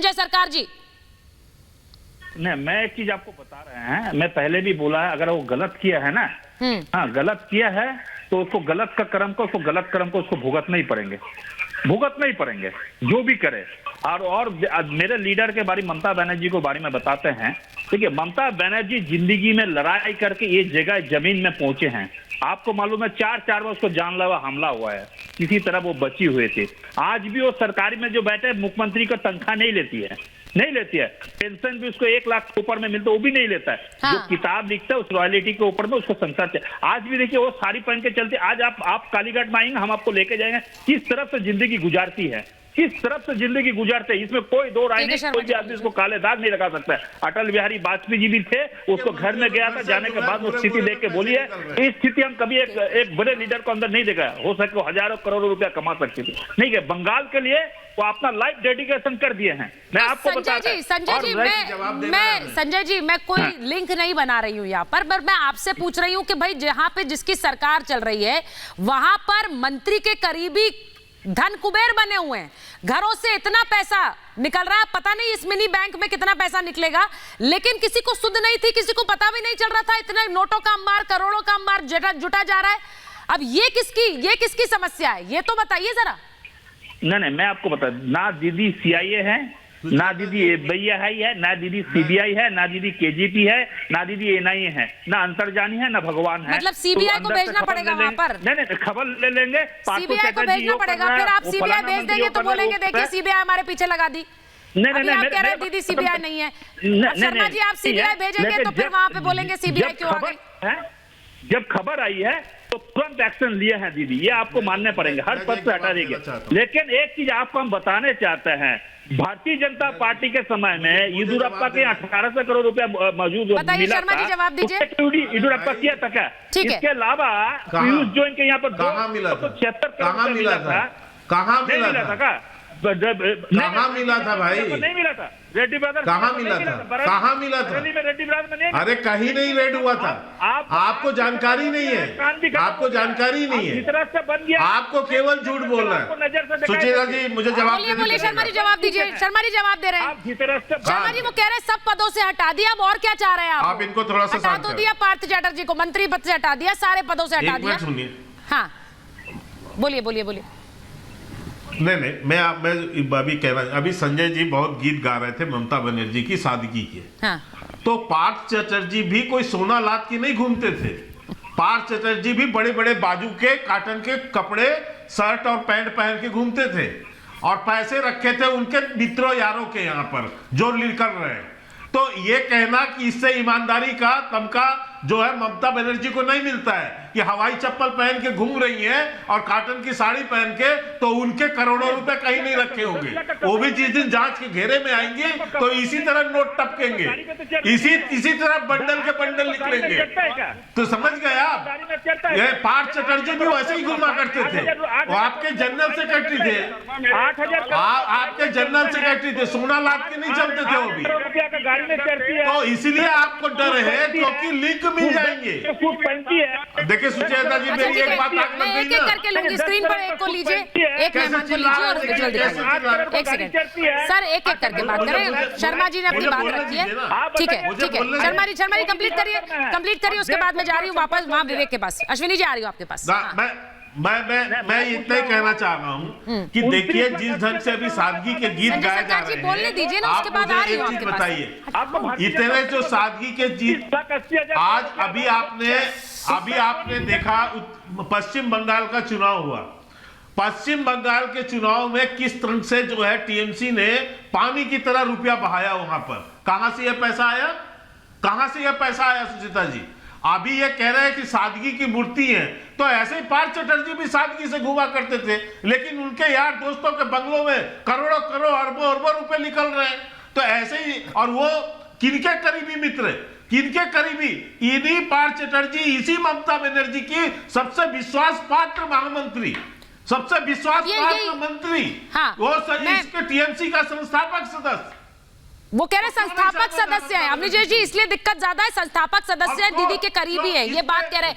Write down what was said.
संजय सरकार जी? नहीं, मैं एक चीज आपको बता रहे हैं, मैं पहले भी बोला है, अगर वो गलत किया है ना, हाँ गलत किया है तो उसको गलत का कर्म को, उसको गलत कर्म को उसको भुगतना ही पड़ेंगे जो भी करे। और मेरे लीडर के बारे में, ममता बनर्जी को बारे में बताते हैं। देखिए, ममता बनर्जी जिंदगी में लड़ाई करके ये जगह जमीन में पहुंचे हैं। आपको मालूम है 4 बार उसको जानलेवा हमला हुआ है, किसी तरह वो बची हुए थे। आज भी वो सरकारी में जो बैठे मुख्यमंत्री का तनख्वाह नहीं लेती है, पेंशन भी उसको 1 लाख के ऊपर में मिलता है, वो भी नहीं लेता है। हाँ। जो किताब लिखता है उस रॉयल्टी के ऊपर में उसको संसार है। आज भी देखिए वो साड़ी पहन के चलते, आज आप कालीघाट में आएंगे, हम आपको लेके जाएंगे किस तरफ से जिंदगी गुजारती है, इसमें कोई दो राय नहीं। कोई भी आदमी इसको काले दाग नहीं लगा सकता है। अटल बिहारी वाजपेयी जी भी थे, उसको घर में गया था, जाने के बाद वो स्थिति देख के बोली है, इस स्थिति हम कभी एक बड़े लीडर को अंदर नहीं देखा। हो सके वो हजारों करोड़ों रुपया कमा सकती थी, नहीं है। बंगाल के लिए वो अपना लाइफ डेडिकेशन कर दिए हैं। मैं आपको बता संजय जी, मैं कोई लिंक नहीं बना रही हूँ यहाँ पर मैं आपसे पूछ रही हूँ कि भाई जहाँ पे जिसकी सरकार चल रही है वहां पर मंत्री के करीबी धन कुबेर बने हुए हैं, घरों से इतना पैसा निकल रहा है, पता नहीं इस मिनी बैंक में कितना पैसा निकलेगा, लेकिन किसी को सुध नहीं थी, किसी को पता भी नहीं चल रहा था। इतने नोटों का अंबार, करोड़ों का अंबार जुटा जा रहा है। अब ये किसकी समस्या है, ये तो बताइए जरा। नहीं, मैं आपको बता, ना दीदी CIA है, ना दीदी FBI है, ना दीदी CBI है, ना दीदी KGP है, ना दीदी NIA है, ना अंतर्जानी है, ना भगवान है। मतलब CBI को भेजना पड़ेगा वहां पर? नहीं, खबर ले लेंगे, CBI को भेजना पड़ेगा। फिर आप CBI भेज देंगे तो बोलेंगे देखिए CBI हमारे पीछे लगा दी। नहीं, आप कह रहे हैं दीदी CBI नहीं है। शर्मा जी, आप CBI भेजेंगे तो फिर वहां पे बोलेंगे CBI क्यों आ गई? जब खबर आई है तो तुरंत एक्शन लिए हैं दीदी, ये आपको मानने पड़ेंगे, हर पद से हटा देंगे। लेकिन एक चीज आपको हम बताने चाहते हैं, भारतीय जनता पार्टी के समय में येदियुरप्पा के 1800 करोड़ रुपया मौजूद मिला शर्मा जी, जवाब दीजिए। येदियुरप्पा किया था क्या? इसके अलावा पीयूष गोयल के यहाँ पर 276 करोड़ मिला था। कहाँ मिला था? कहाँ मिला था भाई? नहीं मिला था। रेड्डी ब्रदर कहाँ मिला था? कहाँ मिला था? रेड्डी ब्रदर में नहीं। अरे कहीं नहीं रेड हुआ था। आपको जानकारी नहीं है, आपको जानकारी नहीं है, आपको केवल झूठ बोलना है। सुचेता जी, मुझे जवाब बोलिए। शर्मा जी जवाब दीजिए। शर्मा जी जवाब दे रहे हैं। शर्मा जी वो कह रहे हैं सब पदों से हटा दिया, अब और क्या चाह रहे हैं आप? इनको थोड़ा सा हटा तो दिया, पार्थ चैटर्जी को मंत्री पद से हटा दिया, सारे पदों से हटा दिया। सुनिए, हाँ बोलिए। नहीं, मैं अभी कह रहा, अभी संजय जी बहुत गीत गा रहे थे ममता बनर्जी की सादगी के। हाँ। तो पार्थ चटर्जी भी कोई सोना लाद के नहीं घूमते थे। पार्थ चटर्जी भी बड़े बड़े बाजू के काटन के कपड़े, शर्ट और पैंट पहन के घूमते थे, और पैसे रखे थे उनके मित्रों यारों के यहाँ पर जो कर रहे हैं। तो ये कहना कि इससे ईमानदारी का तमका जो है ममता बनर्जी को नहीं मिलता है, कि हवाई चप्पल पहन के घूम रही हैं और कॉटन की साड़ी पहन के, तो उनके करोड़ों रुपए कहीं नहीं रखे होंगे। वो भी जिस दिन जांच के घेरे में आएंगे तो इसी तरह नोट टपकेंगे, इसी तरह बंडल के बंडल निकलेंगे। तो समझ गए आप? ये पार्थ चटर्जी भी वैसे ही घुमा करते थे। वो आपके जनरल सेक्रेटरी थे, आपके जनरल सेक्रेटरी थे, सोना लाद के नहीं चलते थे वो भी। तो इसीलिए आपको डर है क्योंकि लिंक मिल जाएंगे। देखिए सुचेता जी, मेरी एक बात आग लग गई ना। करके लूंगी स्क्रीन पर, एक को लीजिए, एक मेहमान को लीजिए और विजुअल दिखाइए। एक सेकंड सर, एक करके बात करें। शर्मा जी ने अपनी बात रखी है, ठीक है। शर्मा जी कंप्लीट करिए, उसके बाद मैं जा रही हूँ वापस वहाँ विवेक के पास। अश्विनी जी आ रही हूँ आपके पास। मैं इतना ही कहना चाह रहा हूँ कि देखिए जिस ढंग से अभी सादगी के गीत गाए जा रहे हैं, बोलने दीजिए ना, उसके बाद आ रही हूँ आपके पास। बताइए, इतने जो सादगी के गीत आज अभी आपने देखा पश्चिम बंगाल का चुनाव हुआ। पश्चिम बंगाल के चुनाव में किस तरह से जो है टीएमसी ने पानी की तरह रुपया बहाया वहां पर। कहां से यह पैसा आया सुचिता जी? अभी ये कह रहे हैं कि सादगी की मूर्ति है, तो ऐसे ही पार्थ चटर्जी भी सादगी से घुमा करते थे, लेकिन उनके यार दोस्तों के बंगलों में करोड़ों अरबों रुपए निकल रहे हैं। तो ऐसे ही, और वो किनके करीबी मित्र, किनके करीबी? इन्हीं पार्थ चटर्जी, इसी ममता बनर्जी की सबसे विश्वास पात्र महामंत्री, सबसे विश्वास पात्र मंत्री। हाँ, वो इसके टीएमसी का संस्थापक सदस्य, वो कह रहे संस्थापक सदस्य हैं। अभिजीत जी, इसलिए दिक्कत ज्यादा है, संस्थापक सदस्य है, दीदी के करीबी है, ये बात कह रहे हैं।